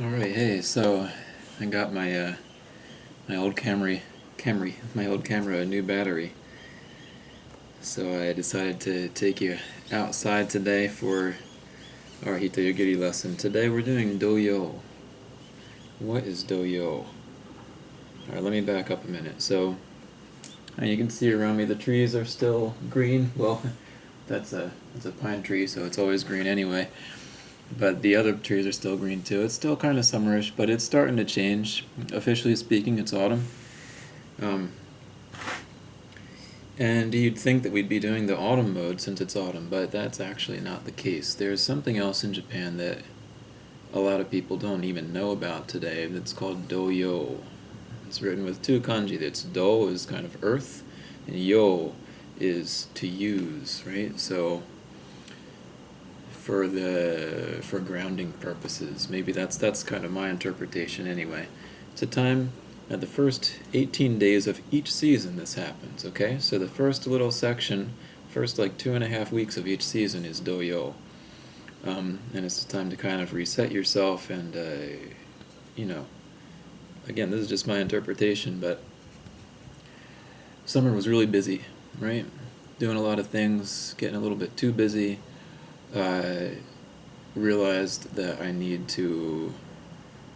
Alright, hey, so I got my old my old camera a new battery. So I decided to take you outside today for our Hitoyogiri lesson. Today we're doing Doyo. What is Doyo? Alright, let me back up a minute. So you can see around me the trees are still green. Well, that's a pine tree, so it's always green anyway. But the other trees are still green too. It's still kind of summerish, but it's starting to change. Officially speaking, it's autumn. And you'd think that we'd be doing the autumn mode since it's autumn, but that's actually not the case. There's something else in Japan that a lot of people don't even know about today that's called Doyo. It's written with two kanji. That's do is kind of earth, and yo is to use, right? So for grounding purposes, maybe that's kind of my interpretation anyway. It's a time at the first 18 days of each season this happens, okay? So the first little section, first like 2.5 weeks of each season is Doyo. And it's a time to kind of reset yourself and, again, this is just my interpretation, but summer was really busy, right? Doing a lot of things, getting a little bit too busy. Realized that I need to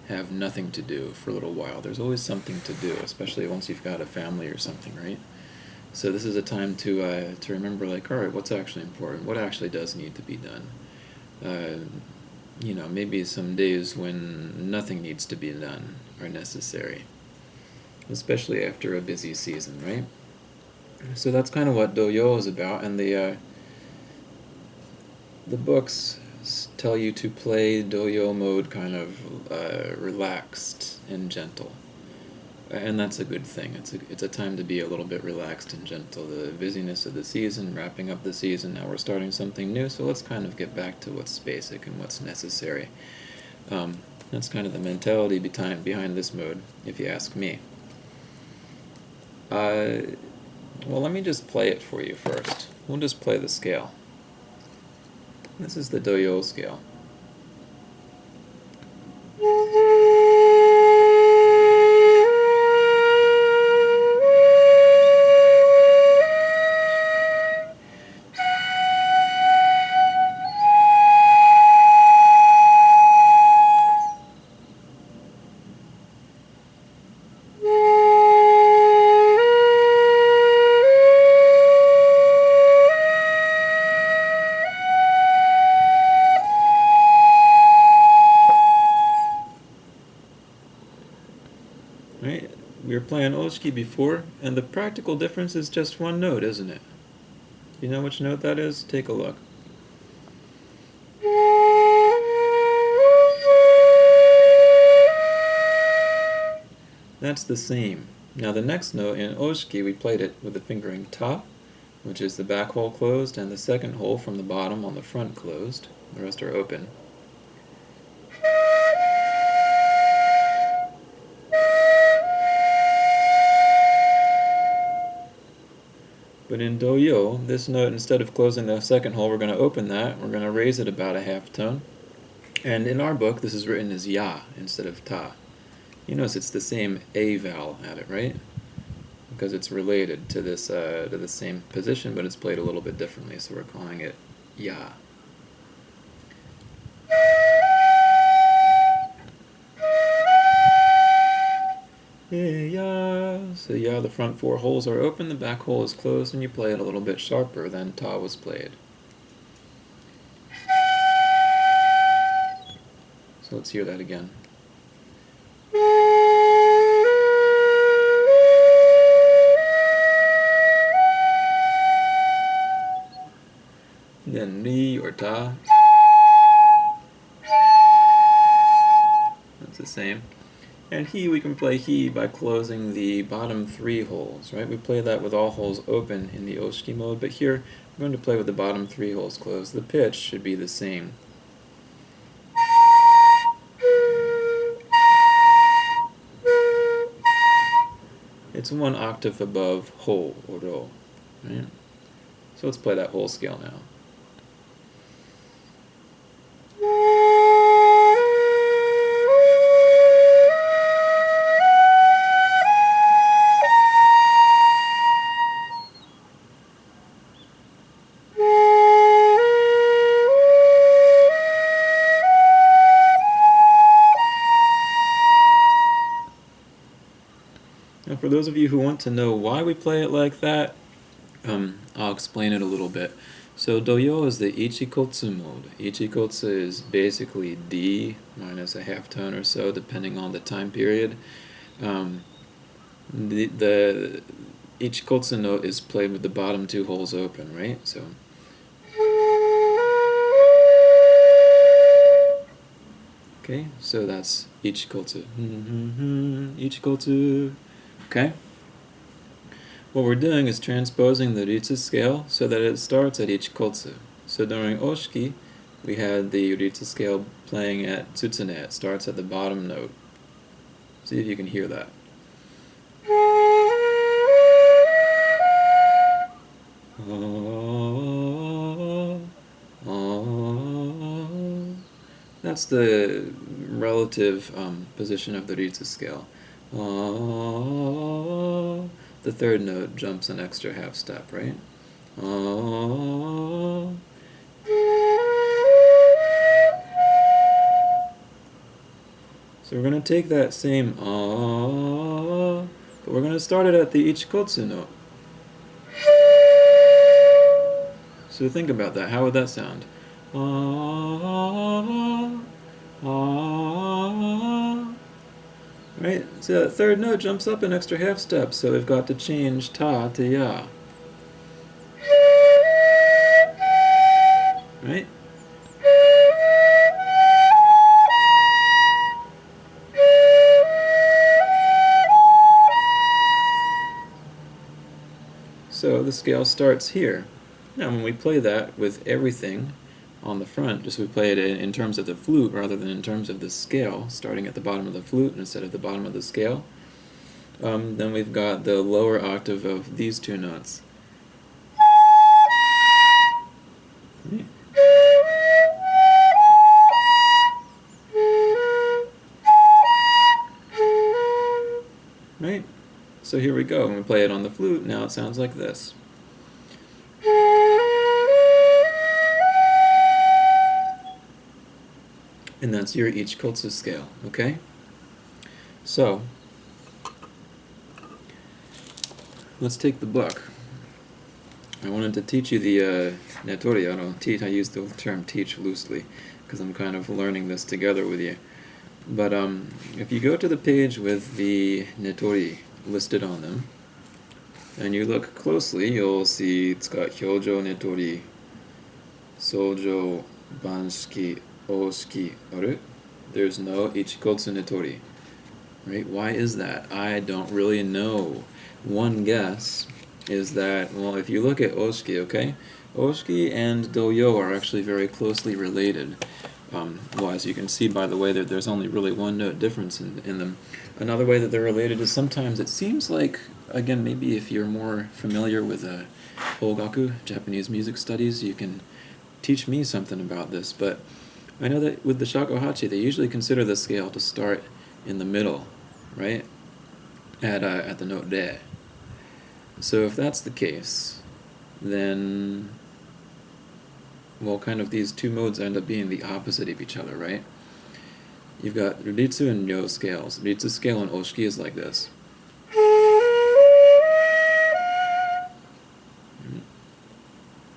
have nothing to do for a little while. There's always something to do, especially once you've got a family or something, right? So this is a time to remember, like, all right, what's actually important? What actually does need to be done? Maybe some days when nothing needs to be done are necessary, especially after a busy season, right? So that's kind of what Doyo is about, and the books tell you to play Doyo mode kind of relaxed and gentle. And that's a good thing. It's a time to be a little bit relaxed and gentle. The busyness of the season, wrapping up the season, now we're starting something new, so let's kind of get back to what's basic and what's necessary. That's kind of the mentality behind this mode, if you ask me. Well, let me just play it for you first. We'll just play the scale. This is the Doyo scale. Right? We were playing Oshiki before, and the practical difference is just one note, isn't it? You know which note that is? Take a look. That's the same. Now the next note in Oshiki, we played it with the fingering ta, which is the back hole closed, and the second hole from the bottom on the front closed. The rest are open. But in Doyo, this note, instead of closing the second hole, we're going to open that. We're going to raise it about a half tone. And in our book, this is written as ya instead of ta. You notice it's the same a vowel at it, right? Because it's related to this to the same position, but it's played a little bit differently, so we're calling it ya. Ya. So ya, the front four holes are open, the back hole is closed, and you play it a little bit sharper than ta was played. So let's hear that again. Then ri or ta. That's the same. And he, we can play he by closing the bottom three holes, right? We play that with all holes open in the Oshiki mode, but here we're going to play with the bottom three holes closed. The pitch should be the same. It's one octave above ho or ro, right? So let's play that whole scale now. those of you who want to know why we play it like that, I'll explain it a little bit. So Doyo is the Ichikotsu mode. Ichikotsu is basically D minus a half tone or so, depending on the time period. The Ichikotsu note is played with the bottom two holes open, right? So. Okay, so that's Ichikotsu. Ichikotsu. Okay? What we're doing is transposing the Ritsu scale so that it starts at Ichikotsu. So during Oshiki, we had the Ritsu scale playing at Tsutsune. It starts at the bottom note. See if you can hear that. That's the relative position of the Ritsu scale. The third note jumps an extra half step, right? So we're going to take that same but we're going to start it at the Ichikotsu note. So think about that. How would that sound? Right? So that third note jumps up an extra half step, so we've got to change ta to ya. Right? So the scale starts here. Now when we play that with everything on the front, just we play it in terms of the flute rather than in terms of the scale, starting at the bottom of the flute instead of the bottom of the scale, then we've got the lower octave of these two notes. Right? So here we go. When we play it on the flute, now it sounds like this. And that's your Ichikotsu scale, okay? So, let's take the book. I wanted to teach you the Natori. I use the term teach loosely because I'm kind of learning this together with you. But if you go to the page with the Netori listed on them, and you look closely, you'll see it's got Hyojo Netori, Sojo, Banshiki, Oshiki, Aru. There's no Ichikotsu Netori. Right? Why is that? I don't really know. One guess is that, well, if you look at Oshiki, okay? Oshiki and Doyo are actually very closely related. Well, as you can see by the way that there's only really one note difference in them. Another way that they're related is sometimes it seems like, again, maybe if you're more familiar with Hogaku, Japanese music studies, you can teach me something about this, but I know that with the Shakuhachi, they usually consider the scale to start in the middle, right? At the note re. So if that's the case, then, well, kind of these two modes end up being the opposite of each other, right? You've got Ritsu and Ryo scales. Ritsu scale in Oshiki is like this.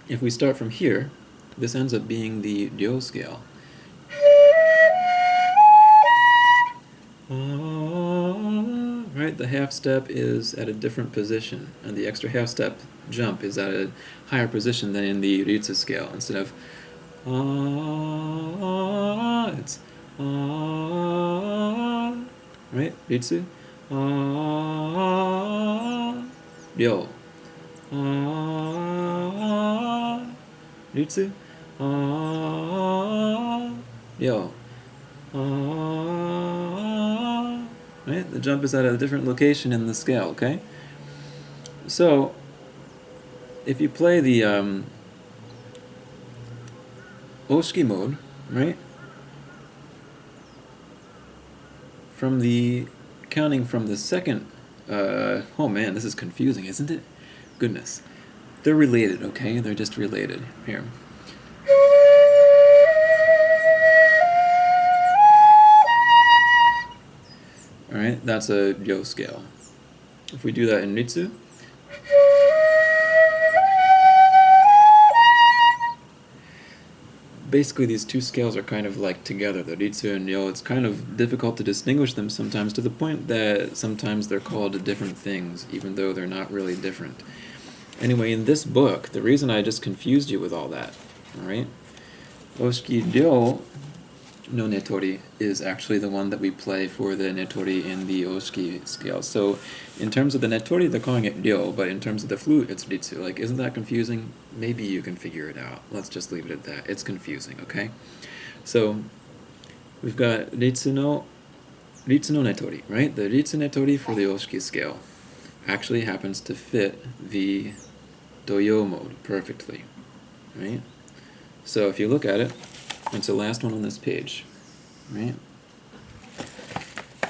If we start from here, this ends up being the Ryo scale. Right, the half step is at a different position, and the extra half step jump is at a higher position than in the Ritsu scale. Instead of it's right, Ritsu, Ryo, Ritsu, Ryo. Right? The jump is at a different location in the scale, okay? So, if you play the Oshiki mode, right? From the, counting from the second, oh man, this is confusing, isn't it? Goodness. They're related, okay? They're just related. Here. Alright, that's a Ryo scale. If we do that in Ritsu, basically these two scales are kind of like together, the Ritsu and Ryo. It's kind of difficult to distinguish them sometimes, to the point that sometimes they're called different things, even though they're not really different. Anyway, in this book, the reason I just confused you with all that, alright? Oshiki Ryo no Netori is actually the one that we play for the Netori in the Oshiki scale. So in terms of the Netori, they're calling it Ryo, but in terms of the flute, it's Ritsu. Like, isn't that confusing? Maybe you can figure it out. Let's just leave it at that. It's confusing, okay? So we've got Ritsu no Netori, right? The Ritsu Netori for the Oshiki scale actually happens to fit the Doyo mode perfectly, right? So if you look at it, it's the last one on this page, right?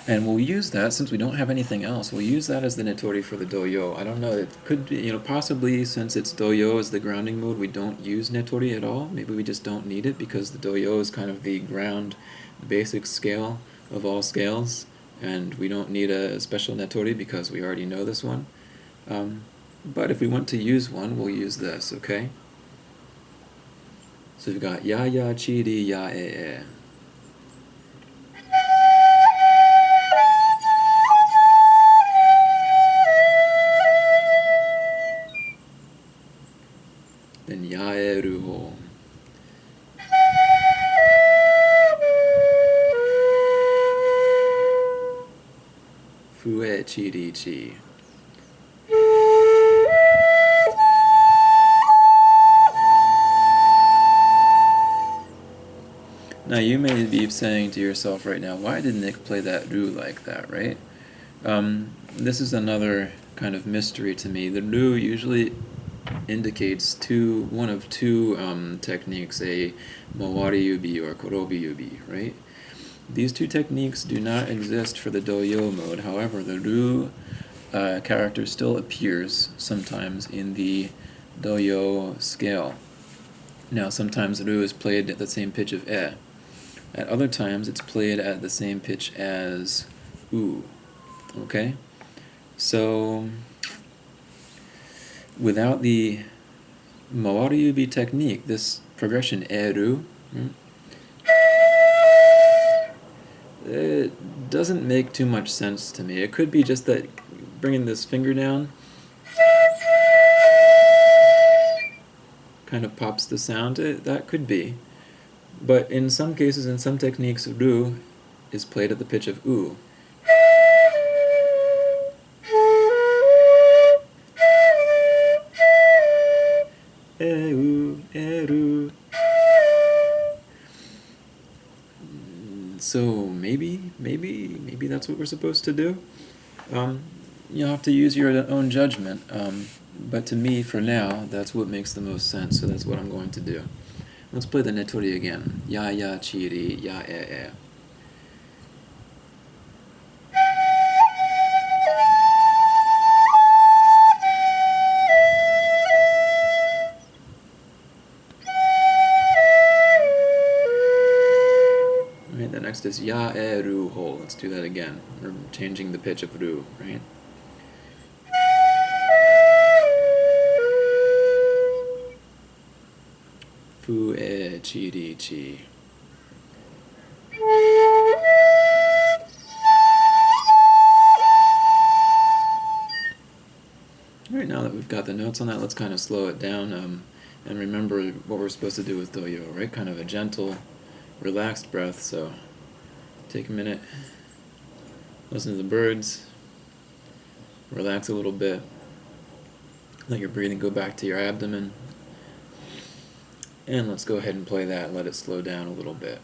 And we'll use that, since we don't have anything else, we'll use that as the Netori for the Doyo. I don't know, it could be, possibly since it's Doyo as the grounding mode, we don't use Netori at all. Maybe we just don't need it because the Doyo is kind of the ground basic scale of all scales, and we don't need a special Netori because we already know this one. But if we want to use one, we'll use this, okay? So we've got ya ya chi ri ya e. Then ya e ru ho. Fu e chi ri chi. Now you may be saying to yourself right now, why did Nick play that Ru like that, right? This is another kind of mystery to me. The Ru usually indicates one of two techniques, a Mawari Yubi or Korobi Yubi, right? These two techniques do not exist for the Doyo mode. However, the Ru character still appears sometimes in the Doyo scale. Now, sometimes Ru is played at the same pitch of E. At other times, it's played at the same pitch as U. Okay? So, without the Mawari Yubi technique, this progression E-Ru, it doesn't make too much sense to me. It could be just that bringing this finger down kind of pops the sound. That could be. But in some cases, in some techniques, Ru is played at the pitch of U. E-U, E-Ru. So maybe that's what we're supposed to do. You'll have to use your own judgment. But to me, for now, that's what makes the most sense. So that's what I'm going to do. Let's play the Netori again. Ya ya chi ri ya e. Right, the next is ya e ru ho. Let's do that again. We're changing the pitch of ru, right? Fu e chi ri chi. Alright, now that we've got the notes on that, let's kind of slow it down and remember what we're supposed to do with Doyo, right? Kind of a gentle, relaxed breath. So take a minute, listen to the birds, relax a little bit, let your breathing go back to your abdomen, and let's go ahead and play that and let it slow down a little bit.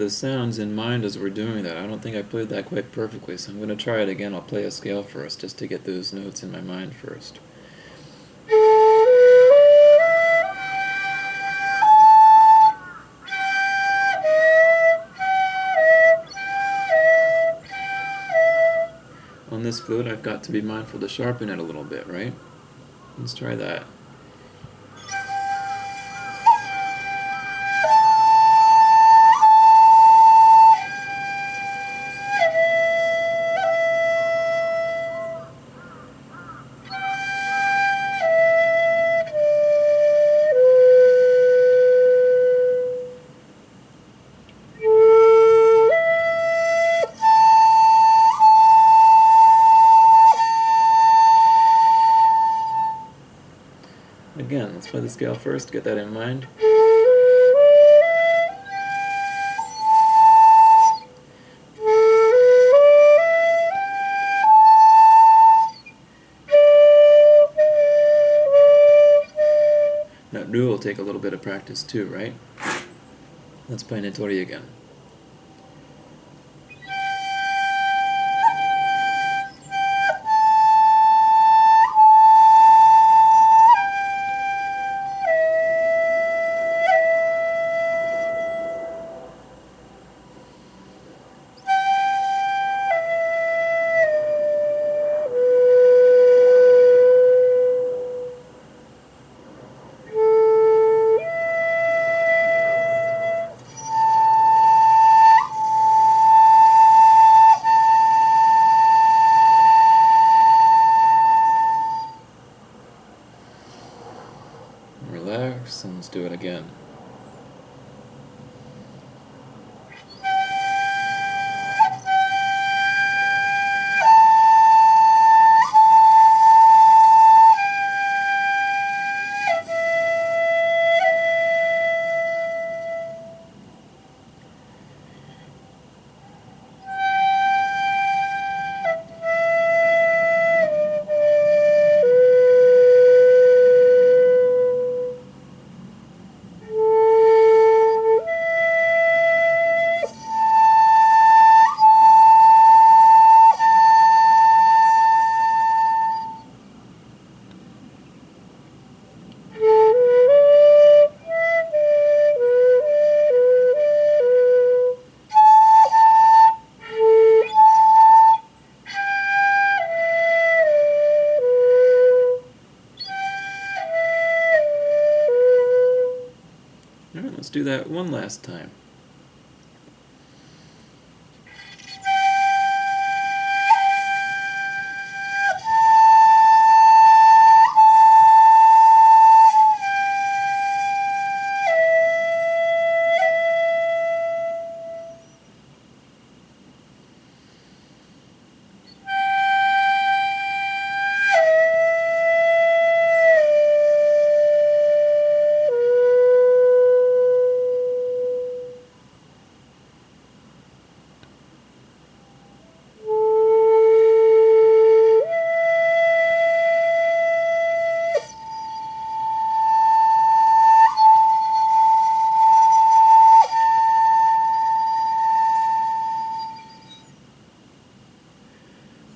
the sounds in mind as we're doing that. I don't think I played that quite perfectly, so I'm going to try it again. I'll play a scale first, just to get those notes in my mind first. On this flute, I've got to be mindful to sharpen it a little bit, right? Let's try that. Again, let's play the scale first, get that in mind. That do will take a little bit of practice too, right? Let's play Netori again. Relax, and let's do it again. Alright, let's do that one last time.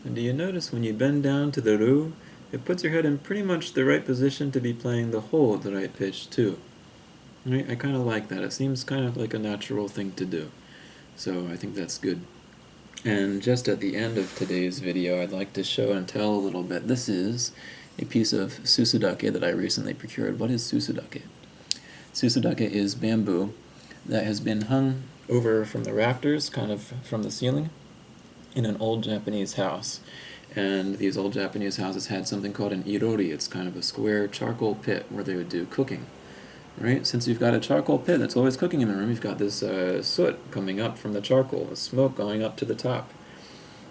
And do you notice when you bend down to the ru, it puts your head in pretty much the right position to be playing the whole at the right pitch too. Right? I kind of like that. It seems kind of like a natural thing to do. So I think that's good. And just at the end of today's video, I'd like to show and tell a little bit. This is a piece of Susudake that I recently procured. What is Susudake? Susudake is bamboo that has been hung over from the rafters, kind of from the ceiling, in an old Japanese house. And these old Japanese houses had something called an irori. It's kind of a square charcoal pit where they would do cooking. Right? Since you've got a charcoal pit that's always cooking in the room, you've got this soot coming up from the charcoal, the smoke going up to the top.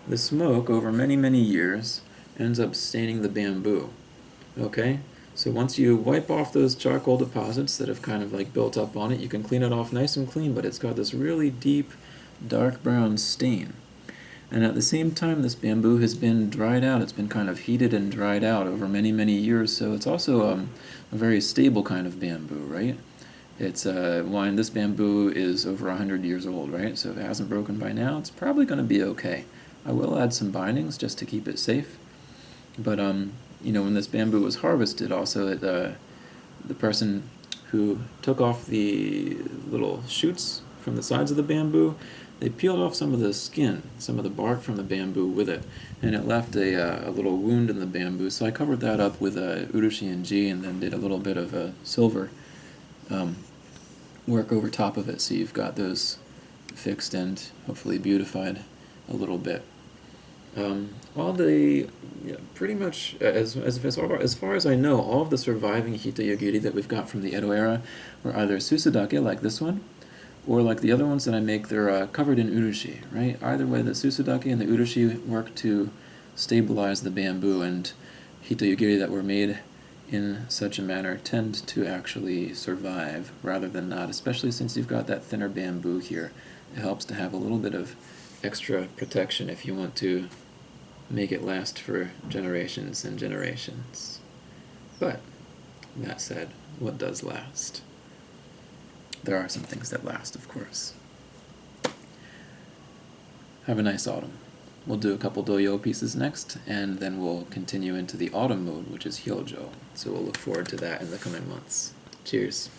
The smoke, over many, many years, ends up staining the bamboo. Okay? So once you wipe off those charcoal deposits that have kind of like built up on it, you can clean it off nice and clean, but it's got this really deep, dark brown stain. And at the same time, this bamboo has been dried out. It's been kind of heated and dried out over many, many years, so it's also a very stable kind of bamboo, right? It's one. This bamboo is over 100 years old, right? So if it hasn't broken by now, it's probably going to be okay. I will add some bindings just to keep it safe. But you know, when this bamboo was harvested, also the person who took off the little shoots from the sides of the bamboo, they peeled off some of the skin, some of the bark from the bamboo with it, and it left a little wound in the bamboo. So I covered that up with urushi and G, and then did a little bit of silver work over top of it, so you've got those fixed and hopefully beautified a little bit. All the, pretty much, as far as I know, all of the surviving Hitoyogiri that we've got from the Edo era were either Susudake, like this one, or like the other ones that I make, they're covered in urushi, right? Either way, the Susudake and the urushi work to stabilize the bamboo, and Hitoyogiri that were made in such a manner tend to actually survive rather than not, especially since you've got that thinner bamboo here. It helps to have a little bit of extra protection if you want to make it last for generations and generations. But, that said, what does last? There are some things that last, of course. Have a nice autumn. We'll do a couple Doyo pieces next, and then we'll continue into the autumn mode, which is Hyojo. So we'll look forward to that in the coming months. Cheers.